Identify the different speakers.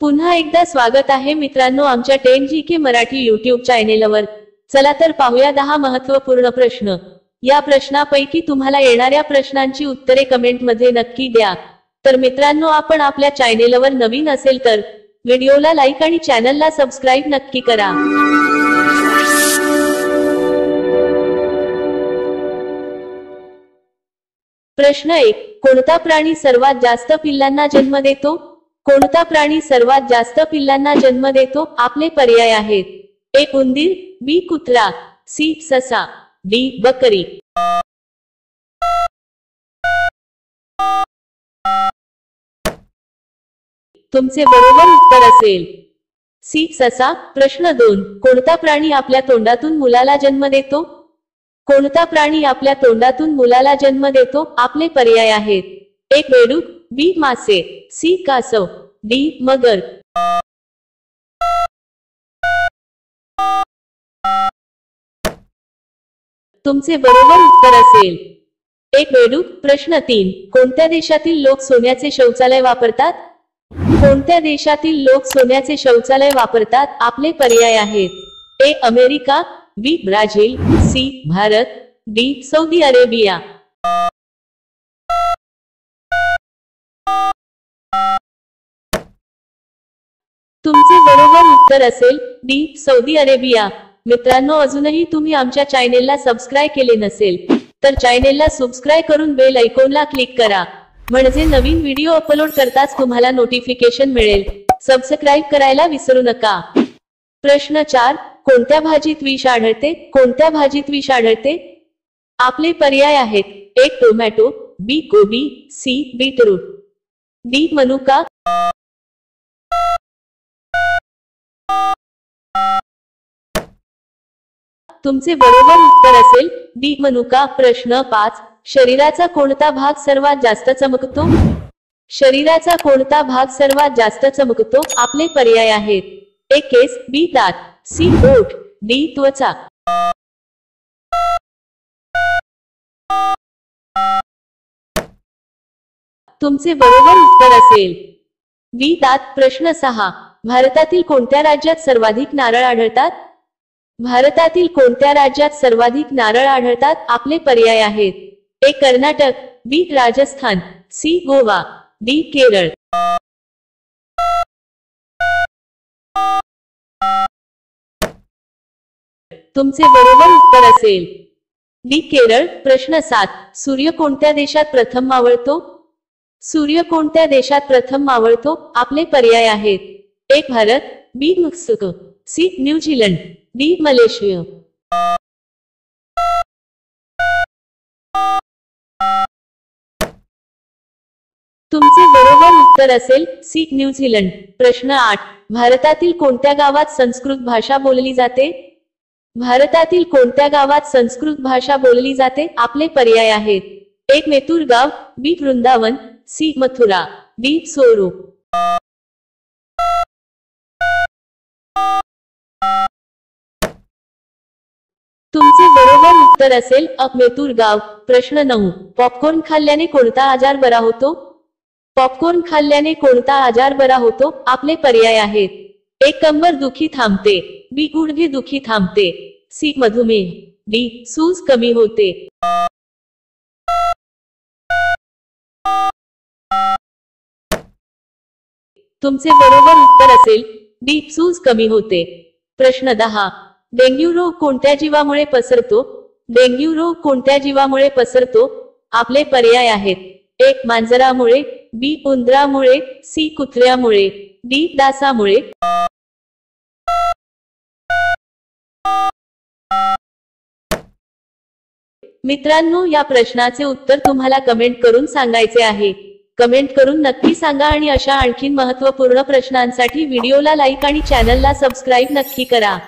Speaker 1: पुन्हा एकदा स्वागत आहे मित्रांनो आमच्या 10GK मराठी YouTube चॅनेलवर। चला तर पाहूया 10 महत्त्वपूर्ण प्रश्न। या प्रश्नापैकी तुम्हाला येणाऱ्या प्रश्नांची उत्तरे कमेंट मध्ये नक्की द्या। तर मित्रांनो आपण आपल्या चॅनेलवर नवीन असेल तर व्हिडिओला लाईक आणि चॅनलला सबस्क्राइब नक्की करा। प्रश्न 1, कोणता प्राणी सर्वात जास्त पिल्लांना जन्म देतो? कोणता प्राणी सर्वात जास्त पिल्लांना जन्म देतो? आपले पर्याय आहेत: ए उंदीर, बी कुत्रा, सी ससा, डी बकरी। तुमचे बरोबर उत्तर असेल सी ससा। प्रश्न 2, कोणता प्राणी आपल्या तोंडातून मुलाला जन्म देतो? कोणता प्राणी आपल्या तोंडातून मुलाला जन्म देतो? आपले पर्याय आहेत: ए बेडूक, बी मासे, सी कासव, डी मगर। तुमचे बरोबर उत्तर असेल ए बेडूक। प्रश्न 3, कोणत्या देशातील लोक सोन्याचे शौचालय वापरतात? कोणत्या देशातील लोक सोन्याचे शौचालय वापरतात? आपले पर्याय आहेत: A America, B Brazil, C Bharat, D Saudi Arabia. तुमचे बरोबर उत्तर असेल डी सौदी अरेबिया। मित्रांनो अजूनही तुम्ही आमच्या चॅनेलला सबस्क्राइब केले नसेल तर चॅनेलला सबस्क्राइब करून बेल आयकॉनला क्लिक करा, म्हणजे नवीन व्हिडिओ अपलोड करताच तुम्हाला नोटिफिकेशन मिळेल। सबस्क्राइब करायला विसरू नका। प्रश्न 4, कोणत्या भाजीत विष आढळते? कोणत्या भाजीत विष आढळते? आपले पर्याय आहेत: ए टोमॅटो, बी गोबी, सी बीटरूट, डी मनुका। तुमचे बरोबर उत्तर असेल डी मनुका। प्रश्न 5, शरीराचा कोणता भाग सर्वात जास्त चमकतो? शरीराचा कोणता भाग सर्वात जास्त चमकतो? आपले पर्याय आहेत: ए केस, बी दात, सी ओठ, डी त्वचा। तुमचे बरोबर उत्तर असेल बी दात। प्रश्न 6, भारतातील कोणत्या राज्यात सर्वाधिक नारळ आढळतात? भारतातील कोणत्या राज्यात सर्वाधिक नारळ आढळतात? आपले पर्याय आहेत: ए कर्नाटक, बी राजस्थान, सी गोवा, डी केरळ। तुमचे बरोबर उत्तर असेल डी केरळ। प्रश्न 7, सूर्य कोणत्या देशात प्रथम मावळतो? सूर्य कोणत्या देशात प्रथम मावळतो? आपले पर्याय आहेत: A Bharat, B Mexico, C New Zealand, D Malaysia. तुमचे बरोबर उत्तर असेल सी न्यूझीलंड। प्रश्न 8, भारतातील कोणत्या गावात संस्कृत भाषा बोलली जाते? भारतातील कोणत्या गावात संस्कृत भाषा बोलली जाते? आपले पर्याय आहेत: ए मेथुर गाव, बी वृंदावन, सी मथुरा, डी सोरू। तुमचे बरोबर उत्तर असेल मेथुर गाव। प्रश्न 9, पॉपकॉर्न खाल्ल्याने कोणता आजार बरा होतो? पॉपकॉर्न खाल्ल्याने कोणता आजार बरा होतो? आपले पर्याय आहेत: ए कंबर दुखी थांबते, बी गुडघे दुखी थांबते, सी मधुमेह, डी सूज कमी होते। तुमचे बरोबर उत्तर असेल डी सूज कमी होते। प्रश्न 10, डेंग्यू रोग कोणत्या जीवामुळे पसरतो? डेंग्यू रोग कोणत्या जीवामुळे पसरतो? आपले पर्याय आहेत: ए मांजरामुळे, बी उंदरामुळे, सी कुत्र्यामुळे, डी डासामुळे। मित्रांनो या प्रश्नाचे उत्तर तुम्हाला कमेंट करून सांगायचे आहे। कमेंट करून नक्की सांगा आणि अशा आणखीन महत्त्वपूर्ण प्रश्नांसाठी व्हिडिओला लाईक आणि चॅनलला सबस्क्राइब नक्की करा।